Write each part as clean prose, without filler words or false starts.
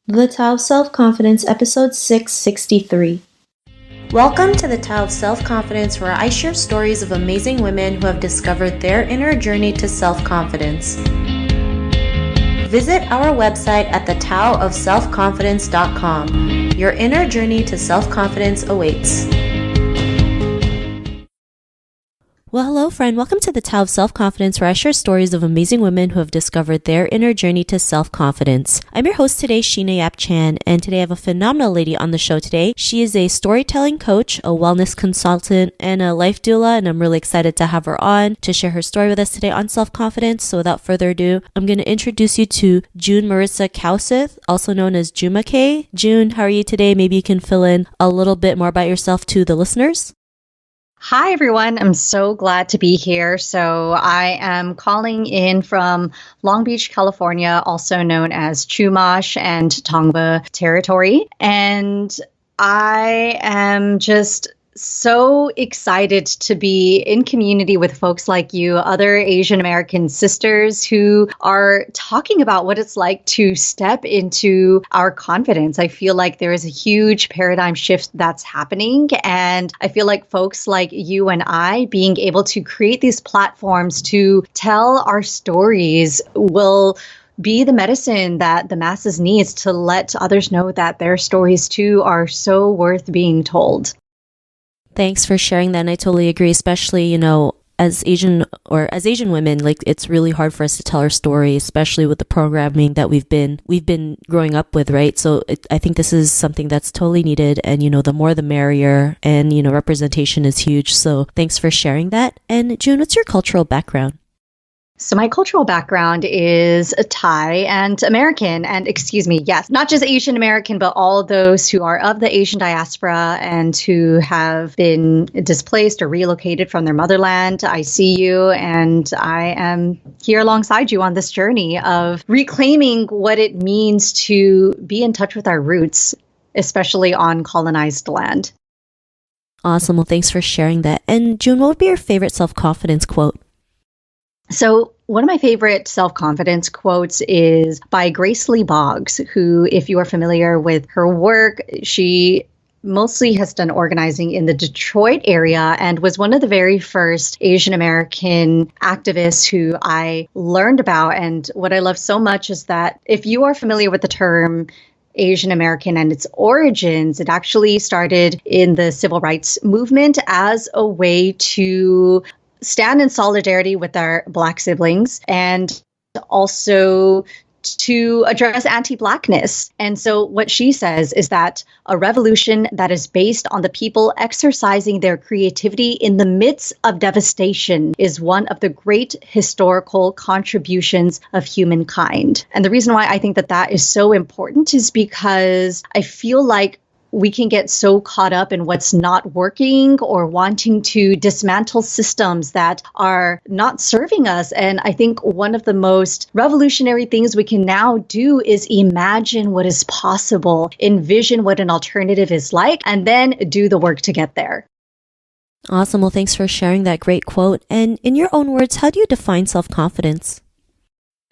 The Tao of Self-Confidence, episode 663. Welcome to the Tao of Self-Confidence, where I share stories of amazing women who have discovered their inner journey to self-confidence. Visit our website at thetaoofselfconfidence.com. Your inner journey to self-confidence awaits. Well, hello, friend. Welcome to the Tao of Self-Confidence, where I share stories of amazing women who have discovered their inner journey to self-confidence. I'm your host today, Sheena Yap Chan, and today I have a phenomenal lady on the show today. She is a storytelling coach, a wellness consultant, and a life doula, and I'm really excited to have her on to share her story with us today on self-confidence. So without further ado, I'm going to introduce you to June Marisa Kaewsith, also known as Jumakae. June, how are you today? Maybe you can fill in a little bit more about yourself to the listeners. Hi, everyone. I'm so glad to be here. So I am calling in from Long Beach, California, also known as Chumash and Tongva territory. And I am just so excited to be in community with folks like you, other Asian American sisters who are talking about what it's like to step into our confidence. I feel like there is a huge paradigm shift that's happening. And I feel like folks like you and I being able to create these platforms to tell our stories will be the medicine that the masses needs to let others know that their stories too are so worth being told. Thanks for sharing that. And I totally agree, especially, as Asian women, like it's really hard for us to tell our story, especially with the programming that we've been growing up with, right? So I think this is something that's totally needed. And, the more the merrier, and, representation is huge. So thanks for sharing that. And June, what's your cultural background? So my cultural background is Thai and American, and yes, not just Asian American, but all those who are of the Asian diaspora and who have been displaced or relocated from their motherland. I see you, and I am here alongside you on this journey of reclaiming what it means to be in touch with our roots, especially on colonized land. Awesome. Well, thanks for sharing that. And June, what would be your favorite self-confidence quote? So one of my favorite self-confidence quotes is by Grace Lee Boggs, who, if you are familiar with her work, she mostly has done organizing in the Detroit area and was one of the very first Asian American activists who I learned about. And what I love so much is that if you are familiar with the term Asian American and its origins, it actually started in the civil rights movement as a way to stand in solidarity with our Black siblings and also to address anti-Blackness. And so what she says is that a revolution that is based on the people exercising their creativity in the midst of devastation is one of the great historical contributions of humankind. And the reason why I think that that is so important is because I feel like we can get so caught up in what's not working or wanting to dismantle systems that are not serving us. And I think one of the most revolutionary things we can now do is imagine what is possible, envision what an alternative is like, and then do the work to get there. Awesome. Well, thanks for sharing that great quote. And in your own words, how do you define self-confidence?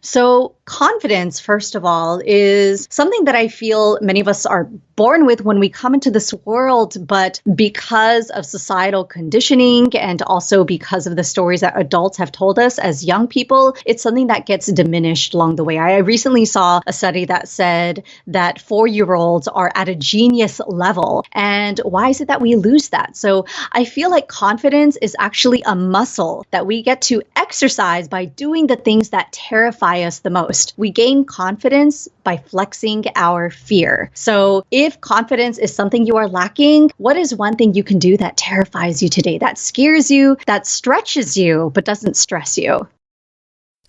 So confidence, first of all, is something that I feel many of us are born with when we come into this world, but because of societal conditioning and also because of the stories that adults have told us as young people, it's something that gets diminished along the way. I recently saw a study that said that 4-year-olds are at a genius level. And why is it that we lose that? So I feel like confidence is actually a muscle that we get to exercise by doing the things that terrify us the most. We gain confidence by flexing our fear. So if confidence is something you are lacking, what is one thing you can do that terrifies you today, that scares you, that stretches you, but doesn't stress you?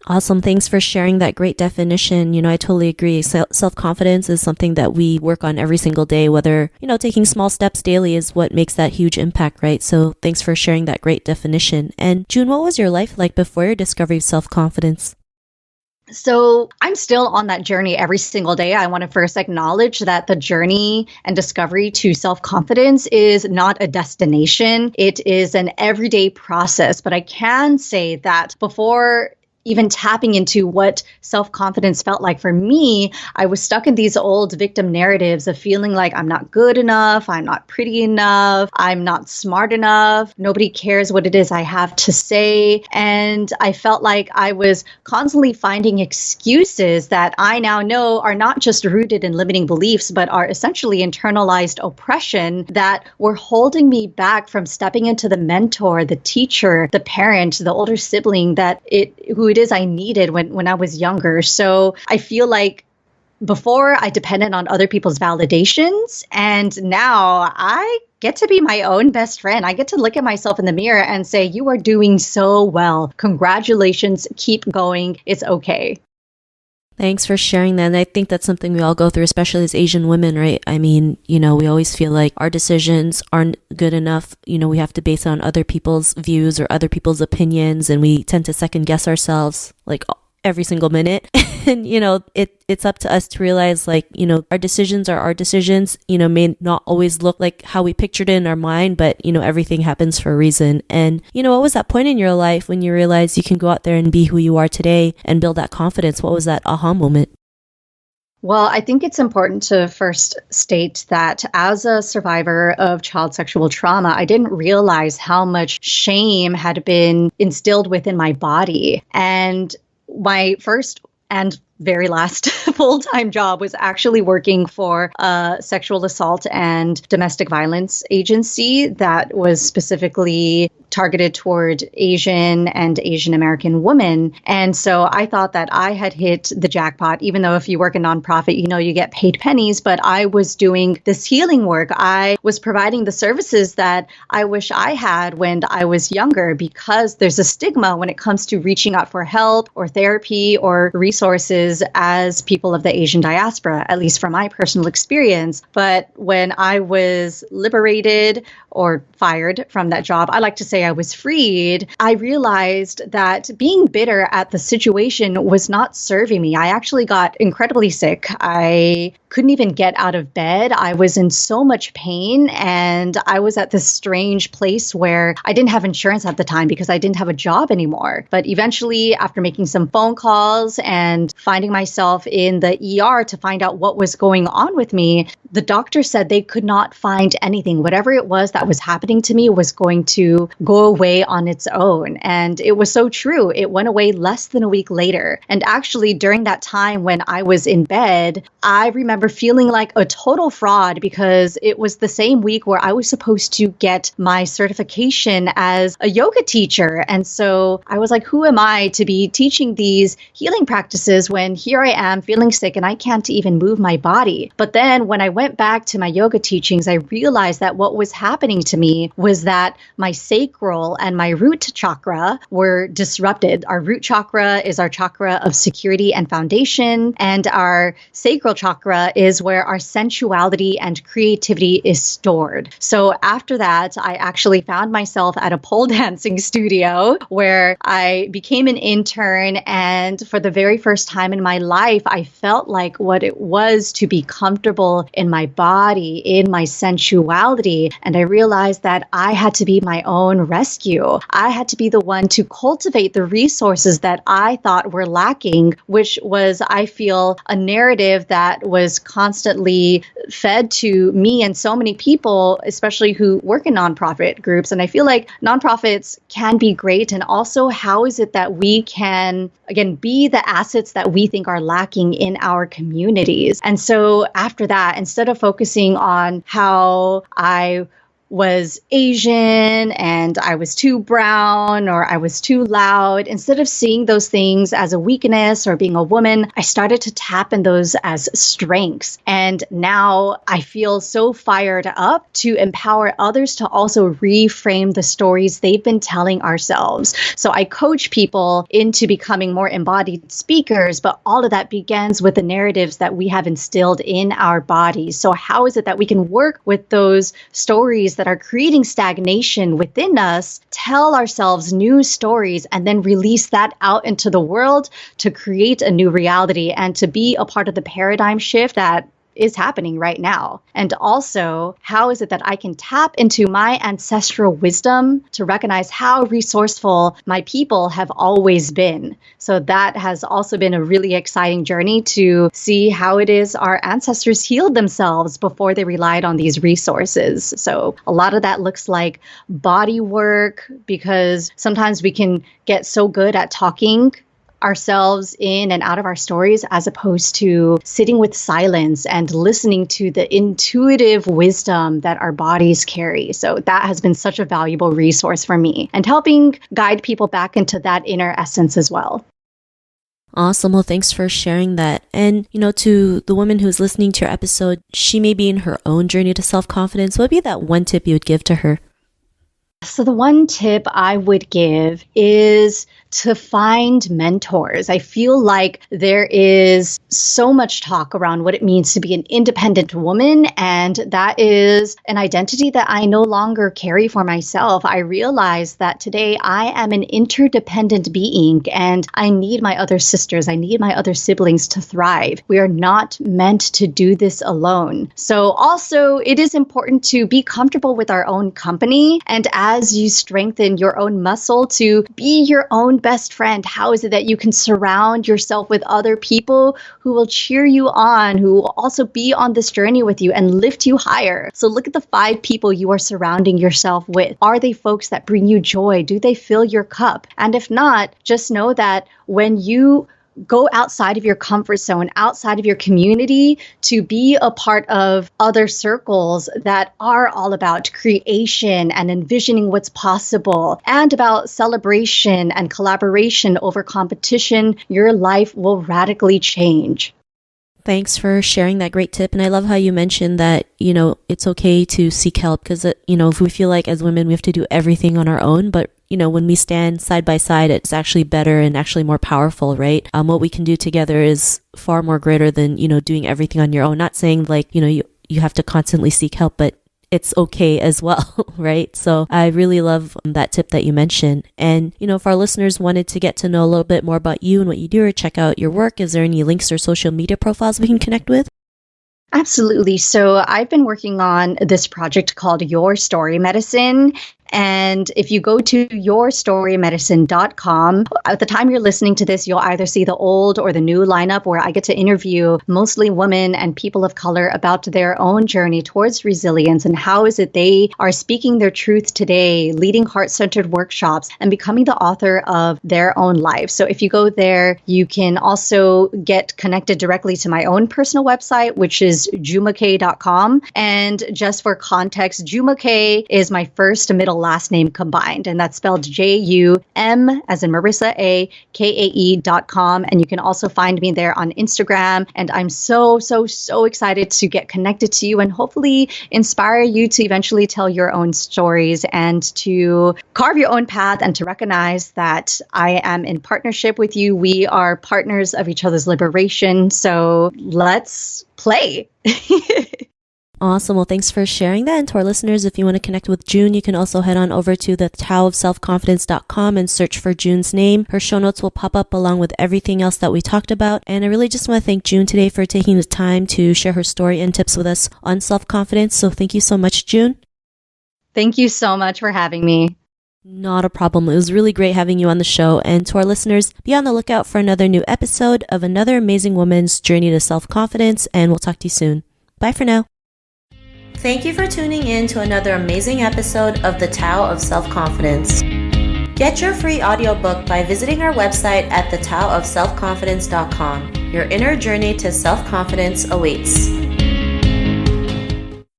Awesome. Thanks for sharing that great definition. I totally agree. Self-confidence is something that we work on every single day, whether, taking small steps daily is what makes that huge impact, right? So thanks for sharing that great definition. And June, what was your life like before your discovery of self-confidence? So I'm still on that journey every single day. I want to first acknowledge that the journey and discovery to self-confidence is not a destination. It is an everyday process. But I can say that before even tapping into what self-confidence felt like for me, I was stuck in these old victim narratives of feeling like I'm not good enough, I'm not pretty enough, I'm not smart enough, nobody cares what it is I have to say. And I felt like I was constantly finding excuses that I now know are not just rooted in limiting beliefs, but are essentially internalized oppression that were holding me back from stepping into the mentor, the teacher, the parent, the older sibling who it is I needed when I was younger. So I feel like before I depended on other people's validations, and now I get to be my own best friend. I get to look at myself in the mirror and say, you are doing so well. Congratulations. Keep going. It's okay. Thanks for sharing that. And I think that's something we all go through, especially as Asian women, right? I mean, we always feel like our decisions aren't good enough. We have to base it on other people's views or other people's opinions, and we tend to second guess ourselves like every single minute. And, it's up to us to realize like, our decisions are our decisions, may not always look like how we pictured it in our mind, but, everything happens for a reason. And, what was that point in your life when you realized you can go out there and be who you are today and build that confidence? What was that aha moment? Well, I think it's important to first state that as a survivor of child sexual trauma, I didn't realize how much shame had been instilled within my body. And my first and very last full-time job was actually working for a sexual assault and domestic violence agency that was specifically targeted toward Asian and Asian American women. And so I thought that I had hit the jackpot, even though if you work a nonprofit, you get paid pennies, but I was doing this healing work. I was providing the services that I wish I had when I was younger, because there's a stigma when it comes to reaching out for help or therapy or resources as people of the Asian diaspora, at least from my personal experience. But when I was liberated or fired from that job, I like to say I was freed, I realized that being bitter at the situation was not serving me. I actually got incredibly sick. I couldn't even get out of bed. I was in so much pain, and I was at this strange place where I didn't have insurance at the time because I didn't have a job anymore. But eventually, after making some phone calls and finding myself in the ER to find out what was going on with me, the doctor said they could not find anything. Whatever it was that was happening to me was going to go away on its own. And it was so true. It went away less than a week later. And actually, during that time when I was in bed, I remember feeling like a total fraud, because it was the same week where I was supposed to get my certification as a yoga teacher. And so I was like, who am I to be teaching these healing practices when here I am feeling sick and I can't even move my body? But then when I went back to my yoga teachings, I realized that what was happening to me was that my sacral and my root chakra were disrupted. Our root chakra is our chakra of security and foundation, and our sacral chakra is where our sensuality and creativity is stored. So after that, I actually found myself at a pole dancing studio where I became an intern, and for the very first time in my life, I felt like what it was to be comfortable in my body, in my sensuality. And I realized that I had to be my own rescue. I had to be the one to cultivate the resources that I thought were lacking, which was, I feel, a narrative that was constantly fed to me and so many people, especially who work in nonprofit groups. And I feel like nonprofits can be great. And also, how is it that we can, again, be the assets that we think are lacking in our communities? And so after that, instead of focusing on how I was Asian and I was too brown or I was too loud, instead of seeing those things as a weakness or being a woman, I started to tap in those as strengths. And now I feel so fired up to empower others to also reframe the stories they've been telling ourselves. So I coach people into becoming more embodied speakers, but all of that begins with the narratives that we have instilled in our bodies. So how is it that we can work with those stories that are creating stagnation within us, tell ourselves new stories, and then release that out into the world to create a new reality and to be a part of the paradigm shift that is happening right now? And also, how is it that I can tap into my ancestral wisdom to recognize how resourceful my people have always been? So that has also been a really exciting journey to see how it is our ancestors healed themselves before they relied on these resources. So a lot of that looks like body work, because sometimes we can get so good at talking ourselves in and out of our stories, as opposed to sitting with silence and listening to the intuitive wisdom that our bodies carry. So that has been such a valuable resource for me, and helping guide people back into that inner essence as well. Awesome. Well, thanks for sharing that. And, to the woman who's listening to your episode, she may be in her own journey to self-confidence. What would be that one tip you would give to her? So the one tip I would give is to find mentors. I feel like there is so much talk around what it means to be an independent woman, and that is an identity that I no longer carry for myself. I realize that today I am an interdependent being, and I need my other sisters, I need my other siblings to thrive. We are not meant to do this alone. So also, it is important to be comfortable with our own company, and as you strengthen your own muscle to be your own best friend, how is it that you can surround yourself with other people who will cheer you on, who will also be on this journey with you and lift you higher? So look at the 5 people you are surrounding yourself with. Are they folks that bring you joy? Do they fill your cup? And if not, just know that when you go outside of your comfort zone, outside of your community, to be a part of other circles that are all about creation and envisioning what's possible, and about celebration and collaboration over competition, your life will radically change. Thanks for sharing that great tip. And I love how you mentioned that, it's okay to seek help, because, if we feel like as women we have to do everything on our own, but when we stand side by side, it's actually better and actually more powerful, right? What we can do together is far more greater than, doing everything on your own. Not saying like, you have to constantly seek help, but it's okay as well, right? So I really love that tip that you mentioned. And, if our listeners wanted to get to know a little bit more about you and what you do, or check out your work, is there any links or social media profiles we can connect with? Absolutely. So I've been working on this project called Your Story Medicine. And if you go to yourstorymedicine.com, at the time you're listening to this, you'll either see the old or the new lineup, where I get to interview mostly women and people of color about their own journey towards resilience, and how is it they are speaking their truth today, leading heart-centered workshops, and becoming the author of their own life. So if you go there, you can also get connected directly to my own personal website, which is Jumakae.com. And just for context, Jumakae is my first and middle last name combined, and that's spelled Jum as in Marisa A Kae.com. And you can also find me there on Instagram. And I'm so excited to get connected to you and hopefully inspire you to eventually tell your own stories and to carve your own path, and to recognize that I am in partnership with you. We are partners of each other's liberation. So let's play. Awesome. Well, thanks for sharing that. And to our listeners, if you want to connect with June, you can also head on over to the taoofselfconfidence.com and search for June's name. Her show notes will pop up along with everything else that we talked about. And I really just want to thank June today for taking the time to share her story and tips with us on self-confidence. So thank you so much, June. Thank you so much for having me. Not a problem. It was really great having you on the show. And to our listeners, be on the lookout for another new episode of another amazing woman's journey to self-confidence. And we'll talk to you soon. Bye for now. Thank you for tuning in to another amazing episode of The Tao of Self-Confidence. Get your free audiobook by visiting our website at thetaoofselfconfidence.com. Your inner journey to self-confidence awaits.